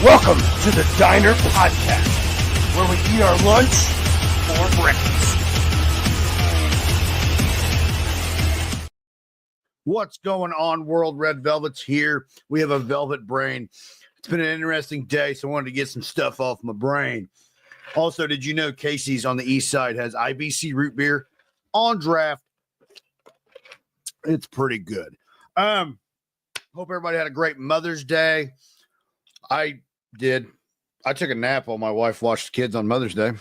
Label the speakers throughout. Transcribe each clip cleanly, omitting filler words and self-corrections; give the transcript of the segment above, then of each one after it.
Speaker 1: Welcome to the Diner Podcast, where we eat our lunch or breakfast.
Speaker 2: What's going on, World Red Velvet's here. We have a velvet brain. It's been an interesting day, so I wanted to get some stuff off my brain. Also, did you know Casey's on the east side has IBC root beer on draft? It's pretty good. Hope everybody had a great Mother's Day. I did. I took a nap while my wife watched the kids on Mother's Day.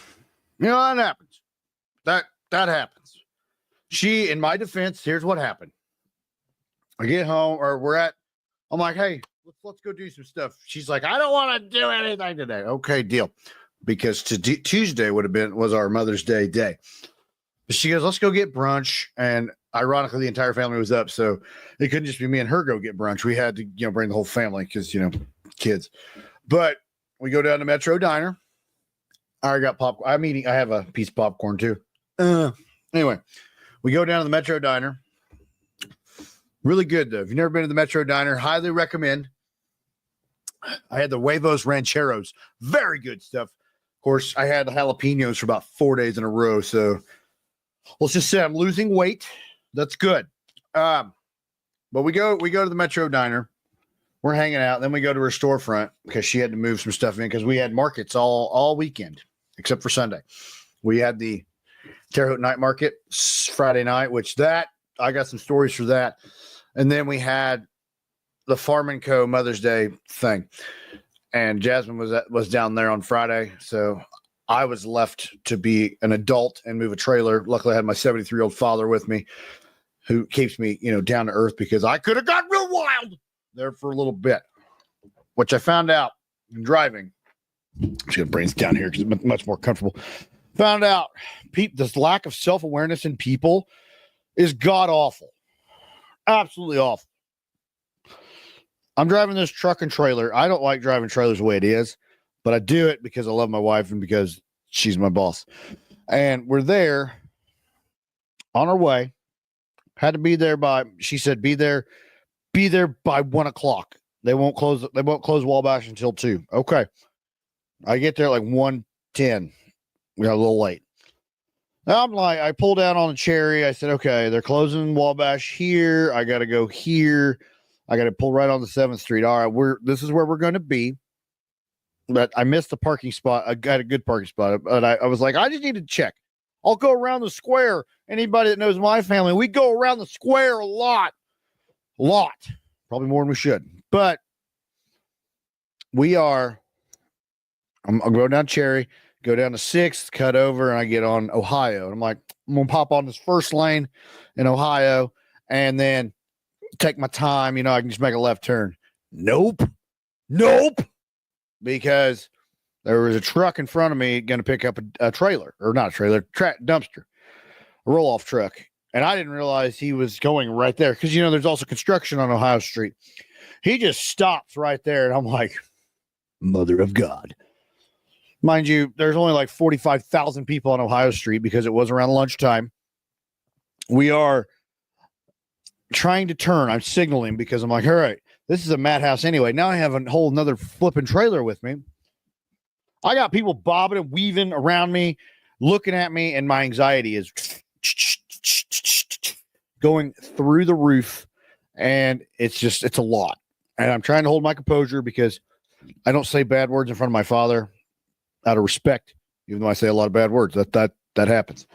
Speaker 2: You know, that happens. That happens. She, in my defense, here's what happened. I get home, or I'm like, hey, let's go do some stuff. She's like, I don't want to do anything today. Okay, deal. Because Tuesday was our Mother's Day day. She goes, let's go get brunch. And ironically, the entire family was up. So it couldn't just be me and her go get brunch. We had to, bring the whole family because, kids. But we go down to Metro Diner. I got popcorn. I have a piece of popcorn too. Anyway, we go down to the Metro Diner. Really good though. If you've never been to the Metro Diner, highly recommend. I had the huevos rancheros. Very good stuff. Of course, I had the jalapenos for about 4 days in a row. So let's just say I'm losing weight. That's good. But we go to the Metro Diner. We're hanging out. Then we go to her storefront because she had to move some stuff in because we had markets all weekend, except for Sunday. We had the Terre Haute Night Market Friday night, I got some stories for that. And then we had the Farm & Co. Mother's Day thing. And Jasmine was down there on Friday. So I was left to be an adult and move a trailer. Luckily, I had my 73-year-old father with me who keeps me, down to earth because I could have got real wild there for a little bit, which I found out in driving. I'm just going to bring this down here because it's much more comfortable. Found out this lack of self-awareness in people is god-awful. Absolutely awful. I'm driving this truck and trailer. I don't like driving trailers the way it is, but I do it because I love my wife and because she's my boss. And we're there on our way. Had to be there she said, be there by 1:00. They won't close Wabash until 2. Okay. I get there like 1:10. We got a little late. Now I'm like, I pulled down on the Cherry. I said, okay, they're closing Wabash here. I got to go here. I got to pull right on the 7th Street. All right, this is where we're going to be. But I missed the parking spot. I got a good parking spot. But I was like, I just need to check. I'll go around the square. Anybody that knows my family, we go around the square a lot. Probably more than we should. But I'm going down Cherry, go down to 6th, cut over, and I get on Ohio. And I'm like, I'm going to pop on this first lane in Ohio and then take my time. I can just make a left turn. Nope. Because there was a truck in front of me going to pick up a trailer, or not a trailer, dumpster, a roll-off truck. And I didn't realize he was going right there because, there's also construction on Ohio Street. He just stops right there. And I'm like, Mother of God. Mind you, there's only like 45,000 people on Ohio Street because it was around lunchtime. We are trying to turn. I'm signaling because I'm like, all right, this is a madhouse anyway. Now I have a whole another flipping trailer with me. I got people bobbing and weaving around me, looking at me, and my anxiety is going through the roof, and it's a lot. And I'm trying to hold my composure because I don't say bad words in front of my father out of respect, even though I say a lot of bad words. That happens.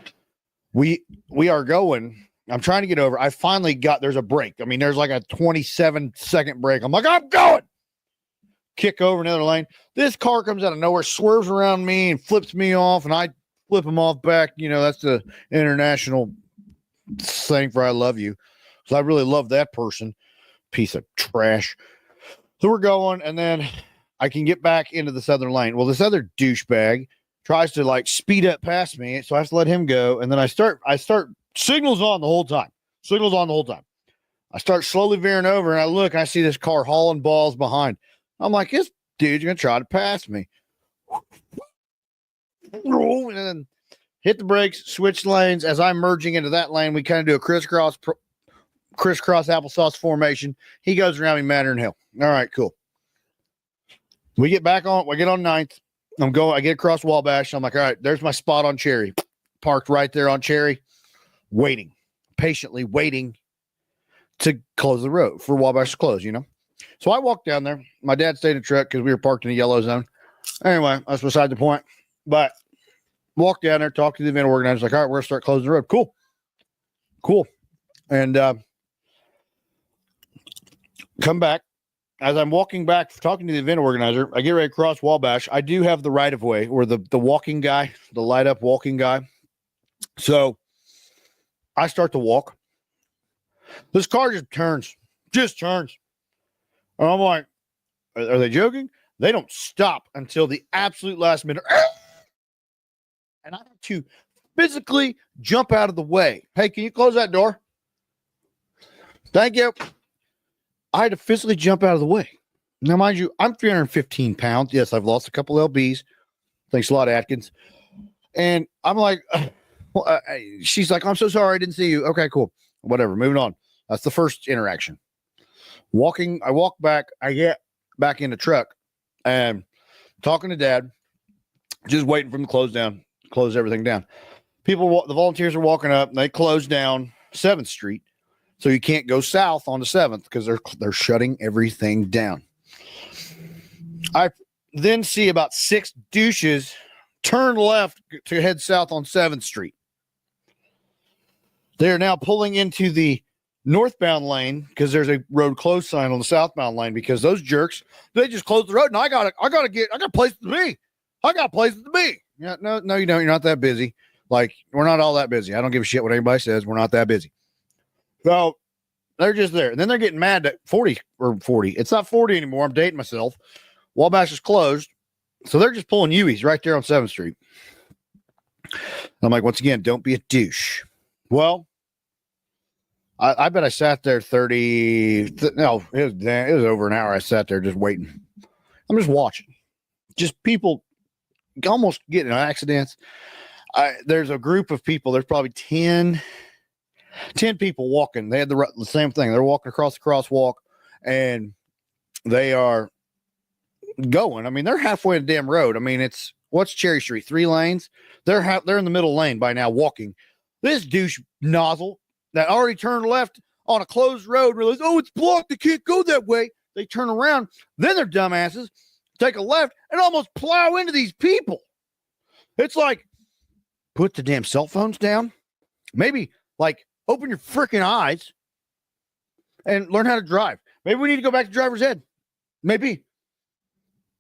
Speaker 2: We are going. I'm trying to get over. I finally there's a break. I mean, there's like a 27-second break. I'm like, I'm going. Kick over another lane. This car comes out of nowhere, swerves around me and flips me off, and I flip him off back. That's the international thing for I love you. So I really love that person. Piece of trash. So we're going, and then I can get back into this other lane. Well, this other douchebag tries to speed up past me, so I have to let him go. And then I start signals on the whole time. I start slowly veering over, and I look, and I see this car hauling balls behind. I'm like, this dude's going to try to pass me. And then hit the brakes, switch lanes. As I'm merging into that lane, we kind of do a crisscross applesauce formation. He goes around me madder than hell. All right, cool. We get on 9th. I get across Wabash. I'm like, all right, there's my spot on Cherry. Parked right there on Cherry, patiently waiting to close the road for Wabash to close, So I walked down there. My dad stayed in the truck because we were parked in a yellow zone. Anyway, that's beside the point. But walked down there, talked to the event organizer, like, all right, we're going to start closing the road. Cool. And come back. As I'm walking back, talking to the event organizer, I get ready to cross Wabash. I do have the right of way, or the walking guy, the light up walking guy. So I start to walk. This car just turns. And I'm like, are they joking? They don't stop until the absolute last minute. And I have to physically jump out of the way. Hey, can you close that door? Thank you. I had to physically jump out of the way. Now, mind you, I'm 315 pounds. Yes, I've lost a couple lbs. Thanks a lot, Atkins. And I'm like, she's like, I'm so sorry I didn't see you. Okay, cool. Whatever. Moving on. That's the first interaction. I walk back. I get back in the truck and talking to Dad, just waiting for him to close everything down. The volunteers are walking up and they close down 7th Street. So you can't go south on the 7th because they're shutting everything down. I then see about 6 douches turn left to head south on 7th Street. They are now pulling into the northbound lane because there's a road closed sign on the southbound lane because those jerks, they just closed the road and I got places to be. I got places to be. Yeah, no, you don't. You're not that busy. Like, we're not all that busy. I don't give a shit what anybody says. We're not that busy. So they're just there. And then they're getting mad at 40. It's not 40 anymore. I'm dating myself. Wabash is closed. So they're just pulling U's right there on 7th Street. I'm like, once again, don't be a douche. Well, I bet I sat there it was over an hour. I sat there just waiting. I'm just watching. Just people almost getting in accidents. There's a group of people. There's probably 10 people walking. They had the same thing. They're walking across the crosswalk and they are going. I mean, they're halfway to the damn road. I mean, what's Cherry Street? 3 lanes. They're in the middle lane by now walking. This douche nozzle that already turned left on a closed road realized, oh, it's blocked. They can't go that way. They turn around. Then they're dumbasses take a left and almost plow into these people. It's like, put the damn cell phones down. Maybe like open your freaking eyes and learn how to drive. Maybe we need to go back to driver's ed. Maybe.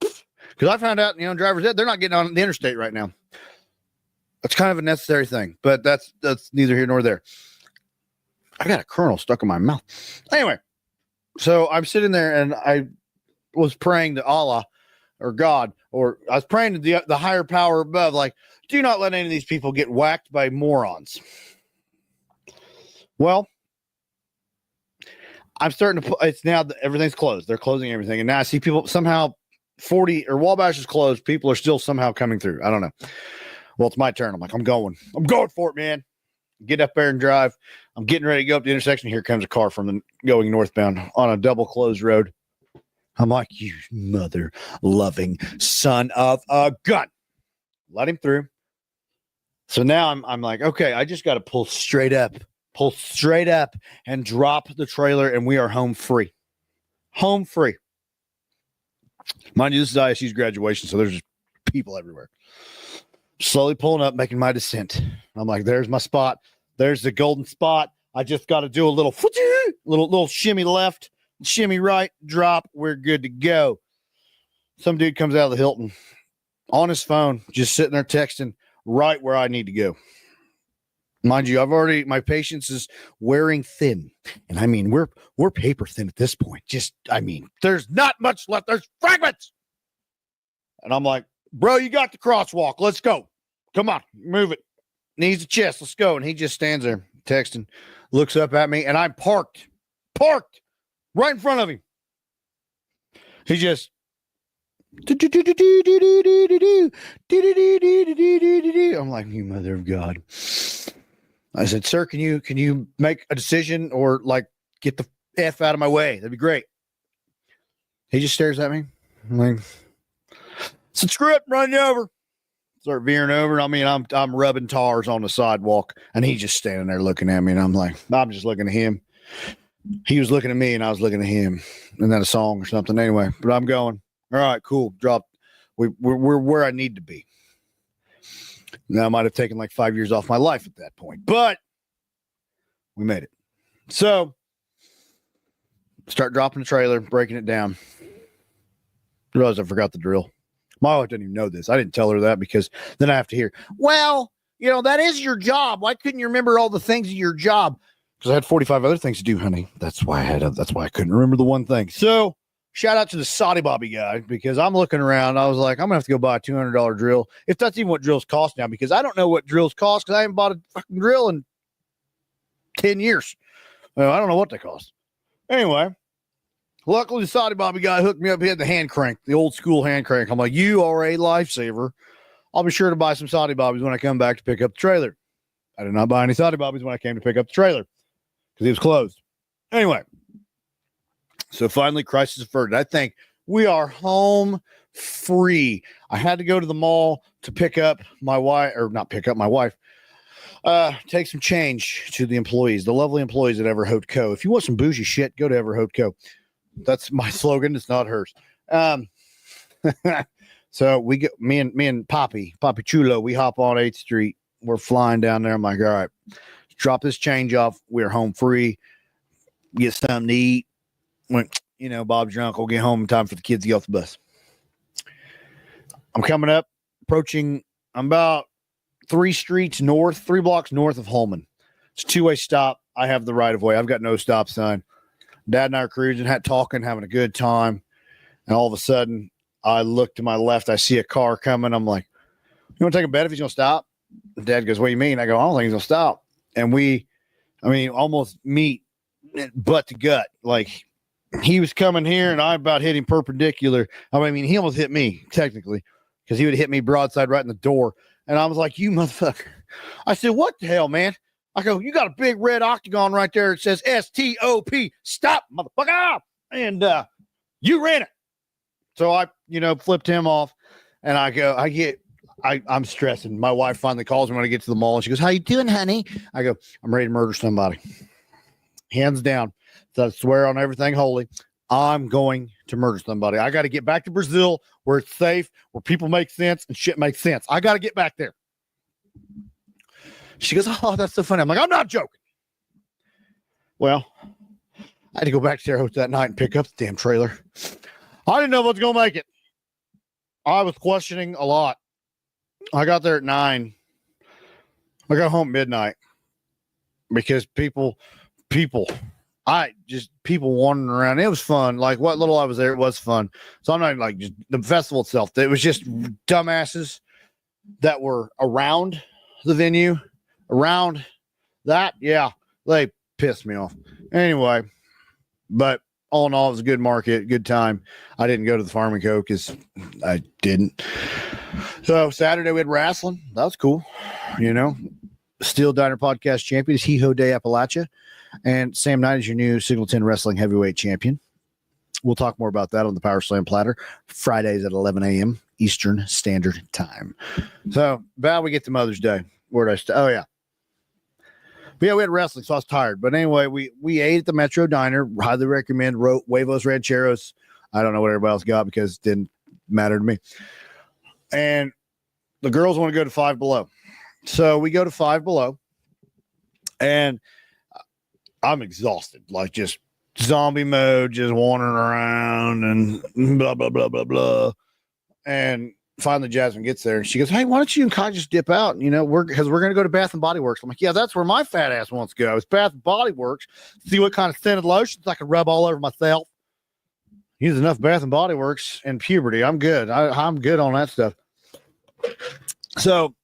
Speaker 2: Because I found out, driver's ed, they're not getting on the interstate right now. That's kind of a necessary thing, but that's neither here nor there. I got a kernel stuck in my mouth. Anyway, so I'm sitting there and I was praying to Allah or God, or I was praying to the higher power above, like, do not let any of these people get whacked by morons. Well, I'm starting to it's now everything's closed. They're closing everything. And now I see people somehow 40 or Wabash is closed. People are still somehow coming through. I don't know. Well, it's my turn. I'm like, I'm going for it, man. Get up there and drive. I'm getting ready to go up the intersection. Here comes a car going northbound on a double closed road. I'm like, you mother loving son of a gun. Let him through. So now I'm like, okay, I just got to pull straight up and drop the trailer and we are home free. Home free. Mind you, this is ISU's graduation, so there's just people everywhere. Slowly pulling up, making my descent. I'm like, there's my spot. There's the golden spot. I just got to do a little shimmy left, shimmy right, drop. We're good to go. Some dude comes out of the Hilton on his phone, just sitting there texting right where I need to go. Mind you, my patience is wearing thin. And I mean, we're paper thin at this point. There's not much left. There's fragments. And I'm like, bro, you got the crosswalk. Let's go. Come on, move it. Needs a chest. Let's go. And he just stands there texting, looks up at me, and I'm parked right in front of him. He just, I'm like, you mother of God. I said, sir, can you make a decision or like get the F out of my way? That'd be great. He just stares at me. I'm like, So screw it, run you over. Start veering over. I mean, I'm rubbing tars on the sidewalk, and he's just standing there looking at me, and I'm just looking at him. He was looking at me, and I was looking at him. Isn't that a song or something? Anyway, but I'm going, all right, cool. Drop. We're where I need to be. Now, I might have taken like 5 years off my life at that point, but we made it. So start dropping the trailer, breaking it down. Realized I forgot the drill. My wife didn't even know this. I didn't tell her that because then I have to hear, well, that is your job. Why couldn't you remember all the things of your job? Because I had 45 other things to do, honey. That's why I couldn't remember the one thing. So shout out to the Saudi Bobby guy, because I'm looking around. I was like, I'm going to have to go buy a $200 drill. If that's even what drills cost now, because I don't know what drills cost because I haven't bought a fucking drill in 10 years. Well, I don't know what they cost. Anyway, luckily the Saudi Bobby guy hooked me up. He had the hand crank, the old school hand crank. I'm like, you are a lifesaver. I'll be sure to buy some Saudi Bobbies when I come back to pick up the trailer. I did not buy any Saudi Bobbies when I came to pick up the trailer because he was closed. Anyway, so finally, crisis averted. I think we are home free. I had to go to the mall to pick up my wife, or not pick up my wife, take some change to the employees, the lovely employees at Everhote Co. If you want some bougie shit, go to Everhote Co. That's my slogan. It's not hers. So we get me and Poppy Chulo. We hop on 8th Street. We're flying down there. I'm like, all right, drop this change off. We're home free. Get something to eat. When Bob's your uncle, get home in time for the kids to get off the bus. I'm coming up, approaching. I'm about 3 blocks north of Holman. It's a 2-way stop. I have the right of way. I've got no stop sign. Dad and I are cruising, talking, having a good time. And all of a sudden, I look to my left. I see a car coming. I'm like, you want to take a bet if he's going to stop? Dad goes, what do you mean? I go, I don't think he's going to stop. And we almost meet butt to gut. Like, he was coming here, and I about hit him perpendicular. He almost hit me, technically, because he would hit me broadside right in the door. And I was like, you motherfucker. I said, what the hell, man? I go, you got a big red octagon right there. It says STOP. Stop, motherfucker. And you ran it. So I, flipped him off. And I go, I'm stressing. My wife finally calls me when I get to the mall. And she goes, how you doing, honey? I go, I'm ready to murder somebody. Hands down. So I swear on everything holy, I'm going to murder somebody. I got to get back to Brazil where it's safe, where people make sense and shit makes sense. I got to get back there. She goes, oh, that's so funny. I'm like, I'm not joking. Well, I had to go back to Terre Haute that night and pick up the damn trailer. I didn't know if I was going to make it. I was questioning a lot. I got there at 9. I got home at midnight because people wandering around. It was fun. Like what little I was there, it was fun. So I'm not like just the festival itself. It was just dumbasses that were around the venue, around that. Yeah, they pissed me off. Anyway, but all in all, it was a good market, good time. I didn't go to the Farming Co. because I didn't. So Saturday we had wrestling. That was cool. Steel Diner Podcast champion is He-Ho Day Appalachia. And Sam Knight is your new Singleton Wrestling Heavyweight Champion. We'll talk more about that on the Power Slam Platter, Fridays at 11 a.m. Eastern Standard Time. So, about we get to Mother's Day. Where did I start? Oh, yeah. But yeah, we had wrestling, so I was tired. But anyway, we ate at the Metro Diner. Highly recommend Huevos Rancheros. I don't know what everybody else got because it didn't matter to me. And the girls want to go to Five Below. So we go to Five Below. And I'm exhausted, like just zombie mode, just wandering around and blah, blah, blah, blah, blah. And finally Jasmine gets there and she goes, hey, why don't you and Kai just dip out? Because we're going to go to Bath and Body Works. I'm like, yeah, that's where my fat ass wants to go. It's Bath and Body Works. See what kind of scented lotions I can rub all over myself. Use enough Bath and Body Works in puberty. I'm good. I'm good on that stuff. So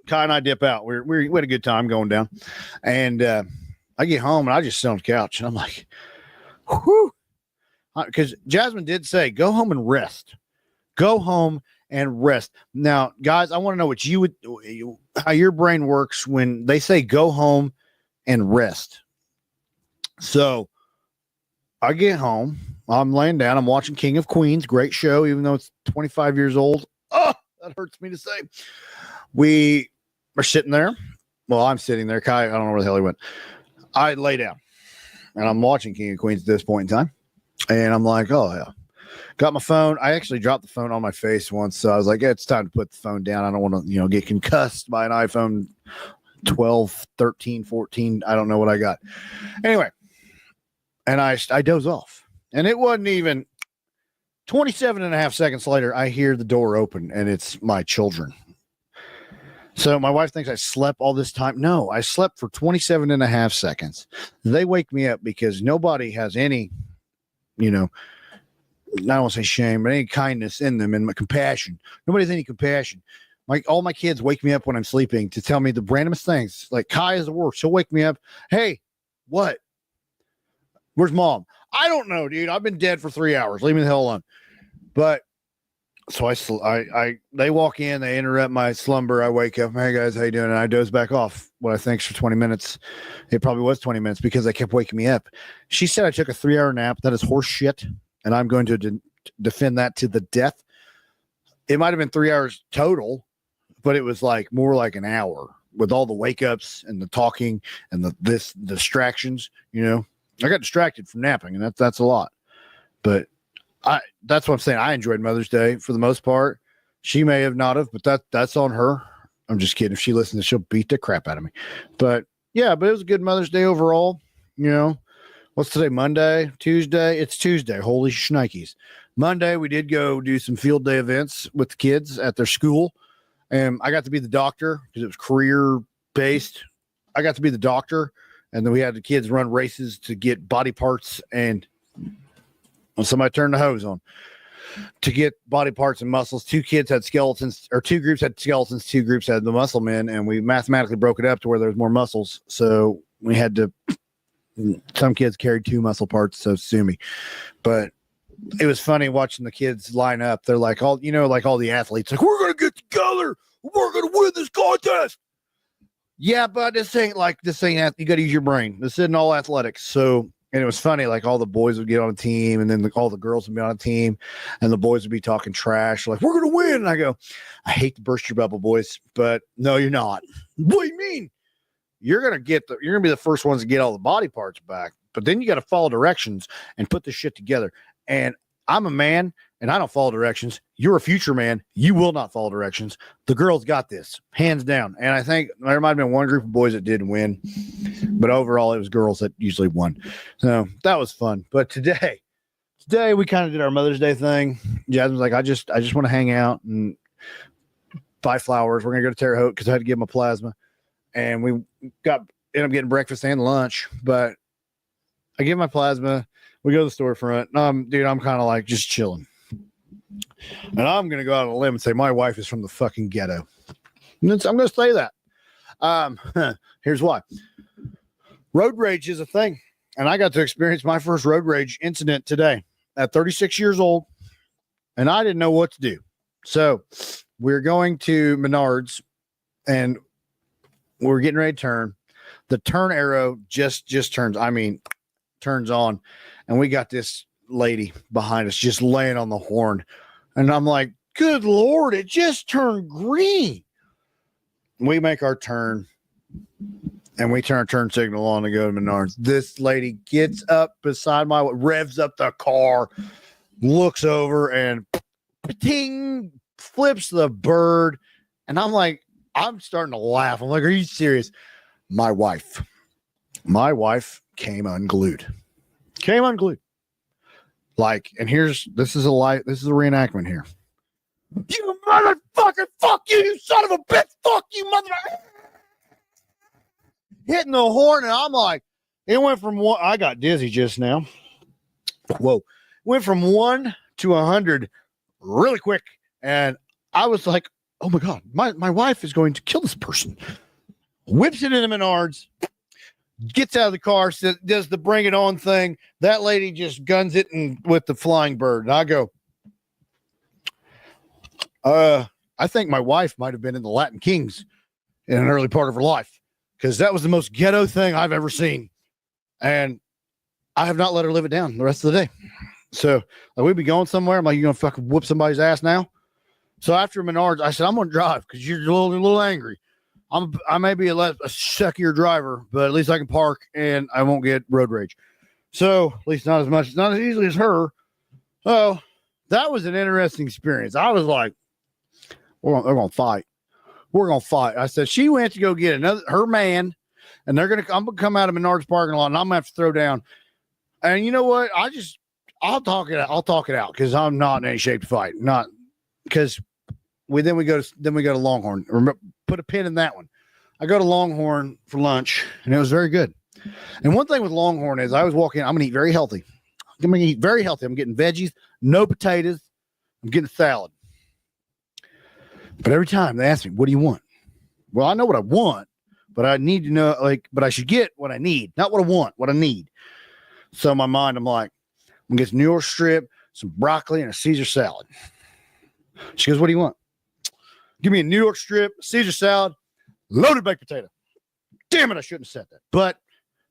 Speaker 2: Kai and I dip out. We had a good time going down. And, I get home and I just sit on the couch and I'm like, whew. Because Jasmine did say, go home and rest. Go home and rest. Now, guys, I want to know what how your brain works when they say go home and rest. So I get home. I'm laying down. I'm watching King of Queens. Great show, even though it's 25 years old. That hurts me to say. We are sitting there. Well, I'm sitting there. Kai, I don't know where the hell he went. I lay down and I'm watching King of Queens at this point in time. And I'm like, oh, yeah. Got my phone. I actually dropped the phone on my face once. So I was like, yeah, it's time to put the phone down. I don't want to, get concussed by an iPhone 12, 13, 14. I don't know what I got. Anyway. And I doze off. And it wasn't even 27 and a half seconds later, I hear the door open and it's my children. So my wife thinks I slept all this time. No, I slept for 27 and a half seconds. They wake me up because nobody has any, I don't want to say shame, but any kindness in them and my compassion. Nobody has any compassion. All my kids wake me up when I'm sleeping to tell me the randomest things. Like Kai is the worst. She'll wake me up. Hey, what? Where's mom? I don't know, dude. I've been dead for 3 hours. Leave me the hell alone. But so they walk in, they interrupt my slumber. I wake up. Hey guys, how you doing? And I doze back off. What I think's for 20 minutes. It probably was 20 minutes because they kept waking me up. She said I took a 3-hour nap. That is horse shit. And I'm going to defend that to the death. It might've been 3 hours total, but it was more like an hour with all the wake ups and the talking and the distractions, I got distracted from napping, and that's a lot. But that's what I'm saying. I enjoyed Mother's Day for the most part. She may have not have, but that's on her. I'm just kidding. If she listens, she'll beat the crap out of me. But yeah, but it was a good Mother's Day overall. What's today? Monday, Tuesday? It's Tuesday. Holy shnikes. Monday, we did go do some field day events with the kids at their school. And I got to be the doctor because it was career based. I got to be the doctor. And then we had the kids run races to get body parts and somebody turned the hose on to get body parts and muscles. Two kids had skeletons, or two groups had skeletons, two groups had the muscle men, and we mathematically broke it up to where there was more muscles. So we had to, some kids carried 2 muscle parts, so sue me. But it was funny watching the kids line up. They're like all the athletes, like, we're going to get together. We're going to win this contest. Yeah, but this ain't you got to use your brain. This isn't all athletics. So, and it was funny, like all the boys would get on a team and then all the girls would be on a team and the boys would be talking trash. Like, we're going to win. And I go, I hate to burst your bubble, boys, but no, you're not. What do you mean? You're going to be the first ones to get all the body parts back, but then you got to follow directions and put this shit together. And I'm a man and I don't follow directions. You're a future man. You will not follow directions. The girls got this hands down. And I think there might've been one group of boys that didn't win, but overall it was girls that usually won. So that was fun. But today we kind of did our Mother's Day thing. Jasmine's like, I just want to hang out and buy flowers. We're going to go to Terre Haute because I had to give them a plasma. And we ended up getting breakfast and lunch, but I give my plasma. We go to the storefront. Dude, I'm kind of like just chilling. And I'm going to go out on a limb and say my wife is from the fucking ghetto. And I'm going to say that. Here's why. Road rage is a thing. And I got to experience my first road rage incident today at 36 years old. And I didn't know what to do. So we're going to Menards and we're getting ready to turn. The turn arrow just turns. Turns on. And we got this lady behind us just laying on the horn. And I'm like, good Lord, it just turned green. We make our turn and we turn signal on to go to Menards. This lady gets up beside revs up the car, looks over and ting, flips the bird. And I'm like, I'm starting to laugh. I'm like, are you serious? My wife came unglued. Like, and this is a reenactment here. You motherfucker, fuck you son of a bitch, fuck you motherfucker. Hitting the horn, and I'm like, it went from one, I got dizzy just now. Whoa. Went from 1 to 100 really quick. And I was like, oh my God, my wife is going to kill this person. Whips it into Menards. Gets out of the car, does the bring it on thing. That lady just guns it with the flying bird. And I go, I think my wife might have been in the Latin Kings in an early part of her life because that was the most ghetto thing I've ever seen. And I have not let her live it down the rest of the day. So we'd be going somewhere. I'm like, you going to fucking whoop somebody's ass now? So after Menards, I said, I'm going to drive because you're a little angry. I may be a suckier driver, but at least I can park and I won't get road rage. So at least not as easily as her. So that was an interesting experience. I was like, we're going to fight. We're going to fight. I said, she went to go get her man, and I'm going to come out of Menards parking lot, and I'm going to have to throw down. And you know what? I'll talk it out because I'm not in any shape to fight. Not because we go to Longhorn. Remember, put a pin in that one. I go to Longhorn for lunch, and it was very good. And one thing with Longhorn is I was walking. I'm going to eat very healthy. I'm going to eat very healthy. I'm getting veggies, no potatoes. I'm getting salad. But every time they ask me, what do you want? Well, I know what I want, but I need to know, but I should get what I need, not what I want, what I need. So in my mind, I'm like, I'm going to get some New York strip, some broccoli, and a Caesar salad. She goes, what do you want? Give me a New York strip, Caesar salad, loaded baked potato. Damn it, I shouldn't have said that. But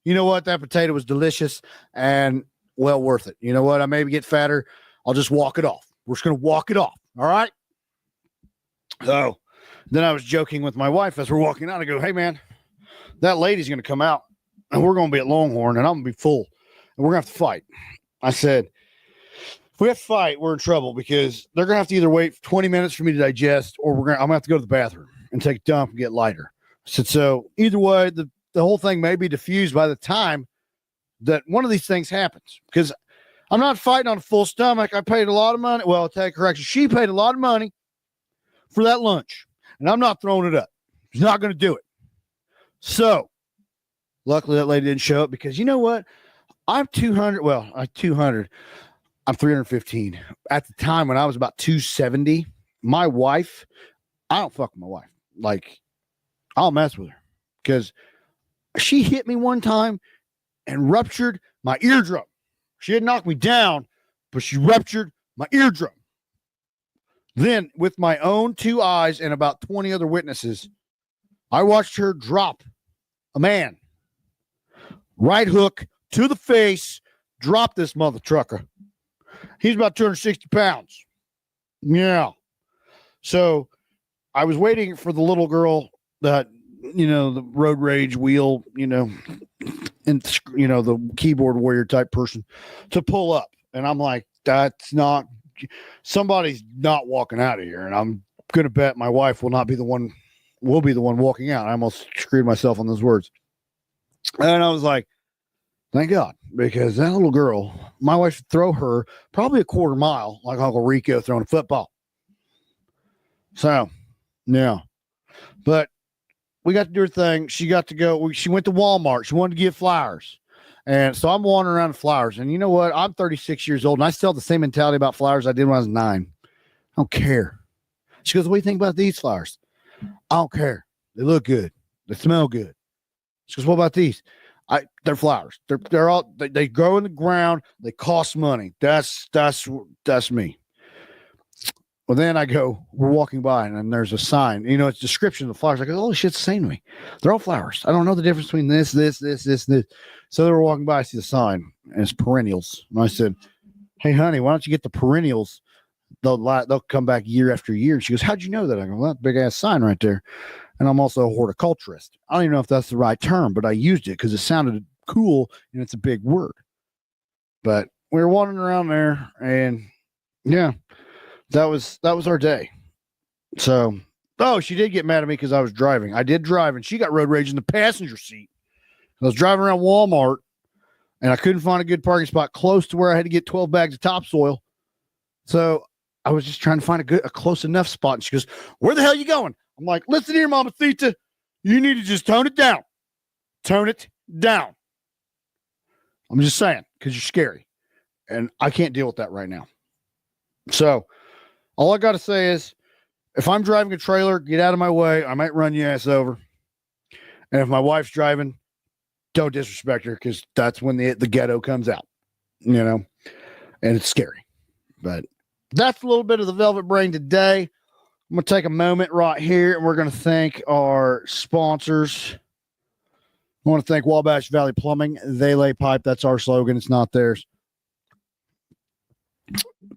Speaker 2: you know what? That potato was delicious and well worth it. You know what? I maybe get fatter. I'll just walk it off. We're just going to walk it off. All right? So then I was joking with my wife as we're walking out. I go, hey, man, that lady's going to come out, and we're going to be at Longhorn, and I'm going to be full, and we're going to have to fight. I said, if we have to fight, we're in trouble because they're going to have to either wait 20 minutes for me to digest, or I'm going to have to go to the bathroom and take a dump and get lighter. I said, so either way, the whole thing may be diffused by the time that one of these things happens, because I'm not fighting on a full stomach. I paid a lot of money. Well, I'll take correction. She paid a lot of money for that lunch, and I'm not throwing it up. She's not going to do it. So luckily that lady didn't show up because you know what? I'm 200. Well, I'm 200. I'm 315. At the time when I was about 270, my wife, I don't fuck with my wife. Like, I'll mess with her because she hit me one time and ruptured my eardrum. She didn't knock me down, but she ruptured my eardrum. Then, with my own 2 eyes and about 20 other witnesses, I watched her drop a man. Right hook to the face, drop this mother trucker. He's about 260 pounds. Yeah. So I was waiting for the little girl that, the road rage wheel, and, the keyboard warrior type person to pull up. And I'm like, somebody's not walking out of here. And I'm going to bet my wife will be the one walking out. I almost screwed myself on those words. And I was like, thank God, because that little girl, my wife would throw her probably a quarter mile like Uncle Rico throwing a football. So, yeah. But we got to do her thing. She got to go. She went to Walmart. She wanted to get flowers. And so I'm wandering around flowers. And you know what? I'm 36 years old, and I still have the same mentality about flowers I did when I was 9. I don't care. She goes, what do you think about these flowers? I don't care. They look good. They smell good. She goes, what about these? They're flowers. They're all they grow in the ground. They cost money. That's me. Well, then we're walking by, and then there's a sign. It's description of the flowers. I go, holy shit, it's saying to me. They're all flowers. I don't know the difference between this. So they were walking by, I see the sign, and it's perennials. And I said, hey, honey, why don't you get the perennials? They'll come back year after year. And she goes, how'd you know that? I go, well, that big ass sign right there. And I'm also a horticulturist. I don't even know if that's the right term, but I used it because it sounded cool, and it's a big word. But we were wandering around there, and yeah. That was our day. So, she did get mad at me because I was driving. I did drive, and she got road rage in the passenger seat. I was driving around Walmart, and I couldn't find a good parking spot close to where I had to get 12 bags of topsoil. So I was just trying to find a close enough spot. And she goes, where the hell are you going? I'm like, listen here, Mamacita. You need to just tone it down. Tone it down. I'm just saying, because you're scary. And I can't deal with that right now. So all I got to say is, if I'm driving a trailer, get out of my way. I might run your ass over. And if my wife's driving, don't disrespect her, because that's when the ghetto comes out, and it's scary. But that's a little bit of the Velvet Brain today. I'm going to take a moment right here, and we're going to thank our sponsors. I want to thank Wabash Valley Plumbing. They lay pipe. That's our slogan. It's not theirs.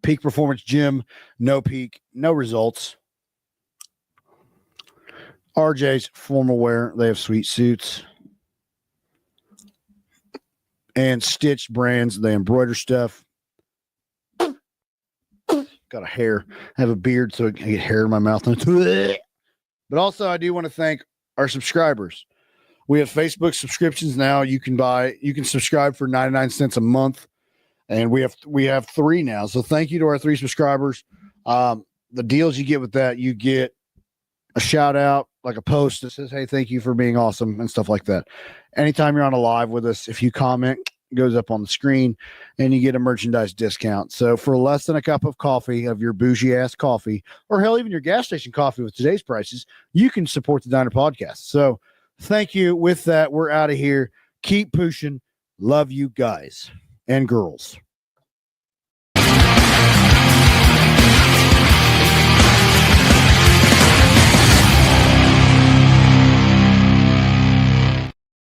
Speaker 2: Peak Performance Gym, no peak, no results. RJ's Formalwear, they have sweet suits. And Stitch brands, they embroider stuff. Got a hair. I have a beard, so I get hair in my mouth. But also, I do want to thank our subscribers. We have Facebook subscriptions now. You can subscribe for 99 cents a month. And we have 3 now. So thank you to our 3 subscribers. The deals you get with that, you get a shout out, like a post that says, hey, thank you for being awesome and stuff like that. Anytime you're on a live with us, if you comment, it goes up on the screen and you get a merchandise discount. So for less than a cup of coffee, of your bougie ass coffee, or hell, even your gas station coffee with today's prices, you can support the Diner Podcast. So thank you. With that, we're out of here. Keep pushing. Love you guys and girls.